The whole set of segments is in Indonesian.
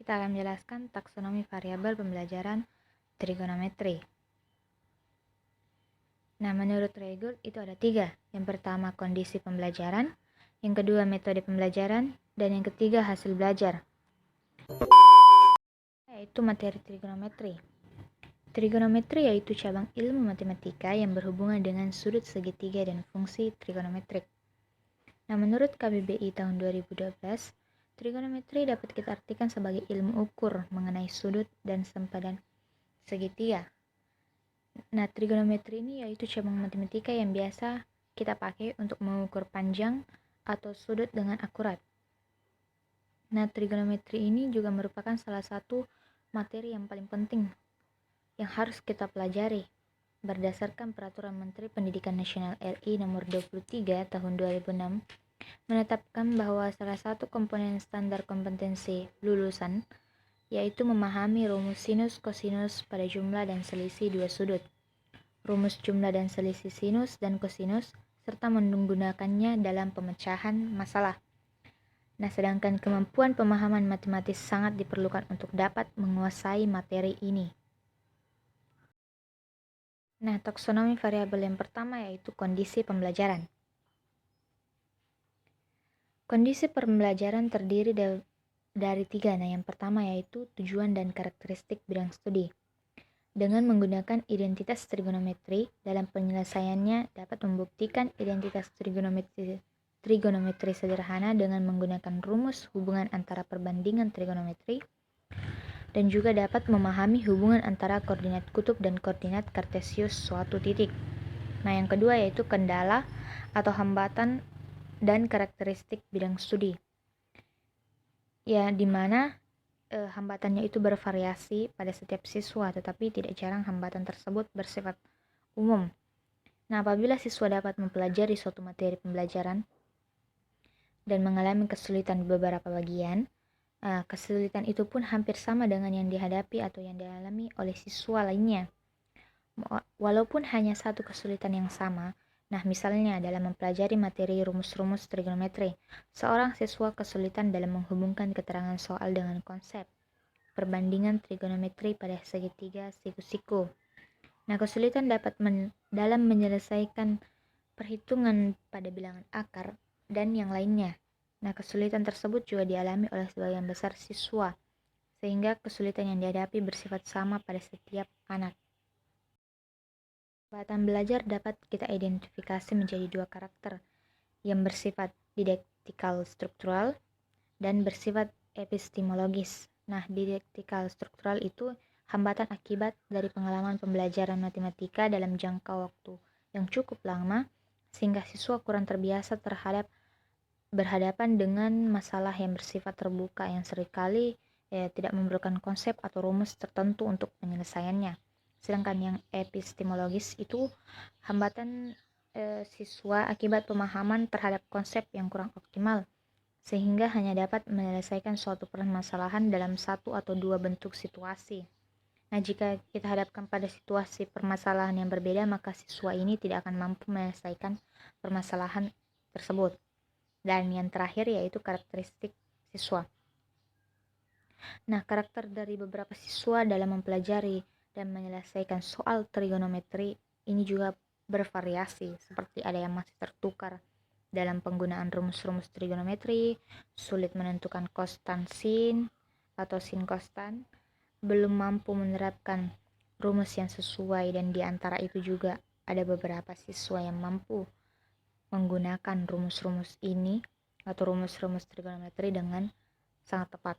kita akan menjelaskan taksonomi variabel pembelajaran trigonometri. Nah, menurut Regel itu ada 3. Yang pertama kondisi pembelajaran, yang kedua metode pembelajaran, dan yang ketiga hasil belajar, yaitu materi trigonometri. Trigonometri yaitu cabang ilmu matematika yang berhubungan dengan sudut segitiga dan fungsi trigonometrik. Nah, menurut KBBI tahun 2012, trigonometri dapat kita artikan sebagai ilmu ukur mengenai sudut dan sempadan segitiga. Nah, trigonometri ini yaitu cabang matematika yang biasa kita pakai untuk mengukur panjang atau sudut dengan akurat. Nah, trigonometri ini juga merupakan salah satu materi yang paling penting yang harus kita pelajari berdasarkan Peraturan Menteri Pendidikan Nasional RI Nomor 23 Tahun 2006 menetapkan bahwa salah satu komponen standar kompetensi lulusan yaitu memahami rumus sinus kosinus pada jumlah dan selisih dua sudut, rumus jumlah dan selisih sinus dan kosinus, serta menggunakannya dalam pemecahan masalah. Nah, sedangkan kemampuan pemahaman matematis sangat diperlukan untuk dapat menguasai materi ini. Nah, taksonomi variabel yang pertama yaitu kondisi pembelajaran. Kondisi pembelajaran terdiri dari 3. Nah, yang pertama yaitu tujuan dan karakteristik bidang studi. Dengan menggunakan identitas trigonometri, dalam penyelesaiannya dapat membuktikan identitas trigonometri sederhana dengan menggunakan rumus hubungan antara perbandingan trigonometri, dan juga dapat memahami hubungan antara koordinat kutub dan koordinat kartesius suatu titik. Nah, yang kedua yaitu kendala atau hambatan dan karakteristik bidang studi. Ya, di mana hambatannya itu bervariasi pada setiap siswa, tetapi tidak jarang hambatan tersebut bersifat umum. Nah, apabila siswa dapat mempelajari suatu materi pembelajaran dan mengalami kesulitan di beberapa bagian, kesulitan itu pun hampir sama dengan yang dihadapi atau yang dialami oleh siswa lainnya. Walaupun hanya satu kesulitan yang sama, nah misalnya dalam mempelajari materi rumus-rumus trigonometri, seorang siswa kesulitan dalam menghubungkan keterangan soal dengan konsep perbandingan trigonometri pada segitiga siku-siku. Nah, kesulitan dapat dalam menyelesaikan perhitungan pada bilangan akar dan yang lainnya. Nah, kesulitan tersebut juga dialami oleh sebagian besar siswa, sehingga kesulitan yang dihadapi bersifat sama pada setiap anak. Hambatan belajar dapat kita identifikasi menjadi 2 karakter yang bersifat didaktikal struktural dan bersifat epistemologis. Nah, didaktikal struktural itu hambatan akibat dari pengalaman pembelajaran matematika dalam jangka waktu yang cukup lama sehingga siswa kurang terbiasa berhadapan dengan masalah yang bersifat terbuka yang seringkali tidak memerlukan konsep atau rumus tertentu untuk penyelesaiannya. Sedangkan yang epistemologis itu hambatan siswa akibat pemahaman terhadap konsep yang kurang optimal, sehingga hanya dapat menyelesaikan suatu permasalahan dalam 1 atau 2 bentuk situasi. Nah, jika kita hadapkan pada situasi permasalahan yang berbeda, maka siswa ini tidak akan mampu menyelesaikan permasalahan tersebut. Dan yang terakhir yaitu karakteristik siswa. Nah, karakter dari beberapa siswa dalam mempelajari dan menyelesaikan soal trigonometri ini juga bervariasi, seperti ada yang masih tertukar dalam penggunaan rumus-rumus trigonometri, sulit menentukan konstan sin atau sin konstan, belum mampu menerapkan rumus yang sesuai, dan di antara itu juga ada beberapa siswa yang mampu menggunakan rumus-rumus ini atau rumus-rumus trigonometri dengan sangat tepat.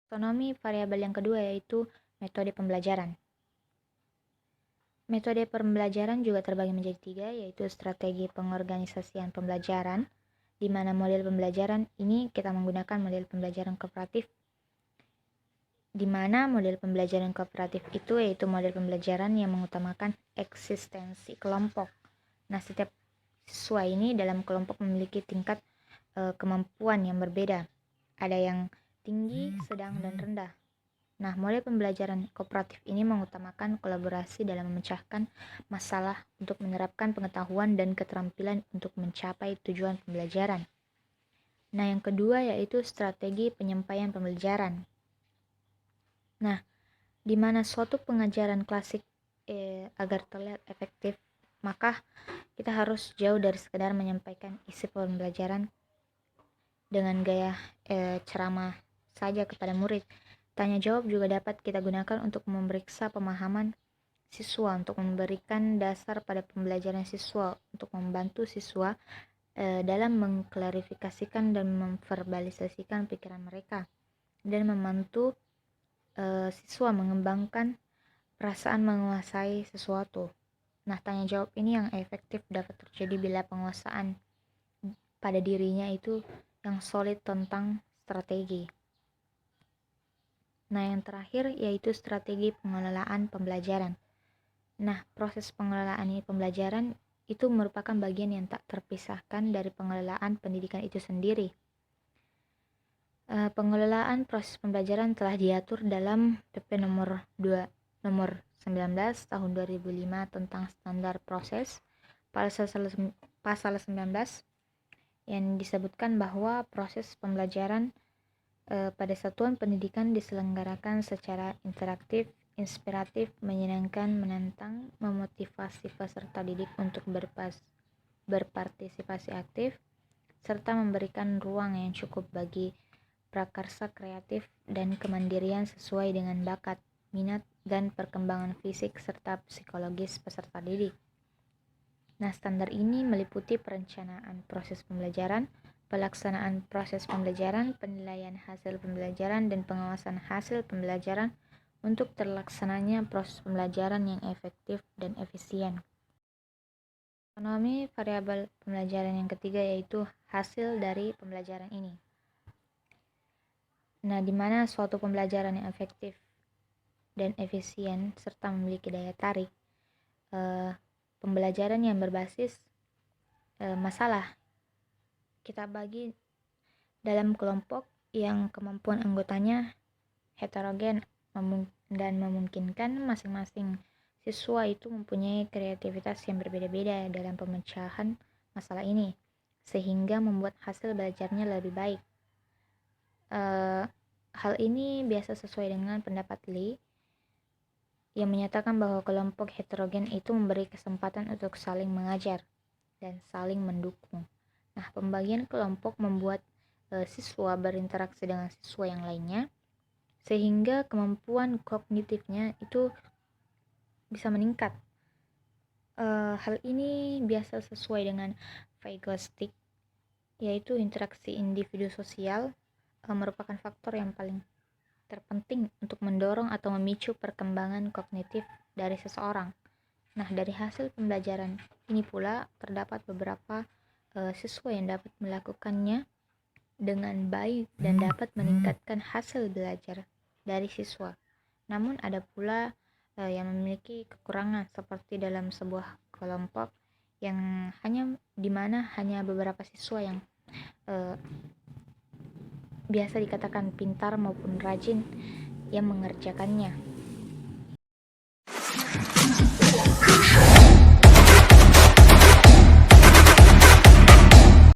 Taksonomi variabel yang kedua yaitu metode pembelajaran. Metode pembelajaran juga terbagi menjadi 3, yaitu strategi pengorganisasian pembelajaran, di mana model pembelajaran ini kita menggunakan model pembelajaran kooperatif, di mana model pembelajaran kooperatif itu yaitu model pembelajaran yang mengutamakan eksistensi kelompok. Nah, setiap siswa ini dalam kelompok memiliki tingkat kemampuan yang berbeda. Ada yang tinggi, sedang, dan rendah. Nah, model pembelajaran kooperatif ini mengutamakan kolaborasi dalam memecahkan masalah untuk menerapkan pengetahuan dan keterampilan untuk mencapai tujuan pembelajaran. Nah, yang kedua yaitu strategi penyampaian pembelajaran. Nah, di mana suatu pengajaran klasik agar terlihat efektif, maka kita harus jauh dari sekedar menyampaikan isi pembelajaran dengan gaya ceramah saja kepada murid. Tanya jawab juga dapat kita gunakan untuk memeriksa pemahaman siswa, untuk memberikan dasar pada pembelajaran siswa, untuk membantu siswa dalam mengklarifikasikan dan memverbalisasikan pikiran mereka, dan membantu siswa mengembangkan perasaan menguasai sesuatu. Nah, tanya jawab ini yang efektif dapat terjadi bila penguasaan pada dirinya itu yang solid tentang strategi. Nah, yang terakhir yaitu strategi pengelolaan pembelajaran. Nah, proses pengelolaan pembelajaran itu merupakan bagian yang tak terpisahkan dari pengelolaan pendidikan itu sendiri. Pengelolaan proses pembelajaran telah diatur dalam PP nomor 19 tahun 2005 tentang standar proses pasal 19 yang disebutkan bahwa proses pembelajaran pada satuan pendidikan diselenggarakan secara interaktif, inspiratif, menyenangkan, menantang, memotivasi peserta didik untuk berpartisipasi aktif, serta memberikan ruang yang cukup bagi prakarsa kreatif dan kemandirian sesuai dengan bakat, minat, dan perkembangan fisik serta psikologis peserta didik. Nah, standar ini meliputi perencanaan proses pembelajaran, pelaksanaan proses pembelajaran, penilaian hasil pembelajaran, dan pengawasan hasil pembelajaran untuk terlaksananya proses pembelajaran yang efektif dan efisien. Ekonomi variabel pembelajaran yang ketiga yaitu hasil dari pembelajaran ini. Nah, di mana suatu pembelajaran yang efektif dan efisien serta memiliki daya tarik, pembelajaran yang berbasis masalah kita bagi dalam kelompok yang kemampuan anggotanya heterogen dan memungkinkan masing-masing siswa itu mempunyai kreativitas yang berbeda-beda dalam pemecahan masalah ini, sehingga membuat hasil belajarnya lebih baik. Hal ini biasa sesuai dengan pendapat Lee yang menyatakan bahwa kelompok heterogen itu memberi kesempatan untuk saling mengajar dan saling mendukung. Nah, pembagian kelompok membuat siswa berinteraksi dengan siswa yang lainnya, sehingga kemampuan kognitifnya itu bisa meningkat. Hal ini biasa sesuai dengan Vygotsky, yaitu interaksi individu sosial merupakan faktor yang paling terpenting untuk mendorong atau memicu perkembangan kognitif dari seseorang. Nah, dari hasil pembelajaran ini pula terdapat beberapa siswa yang dapat melakukannya dengan baik dan dapat meningkatkan hasil belajar dari siswa. Namun ada pula yang memiliki kekurangan seperti dalam sebuah kelompok yang hanya beberapa siswa yang biasa dikatakan pintar maupun rajin yang mengerjakannya.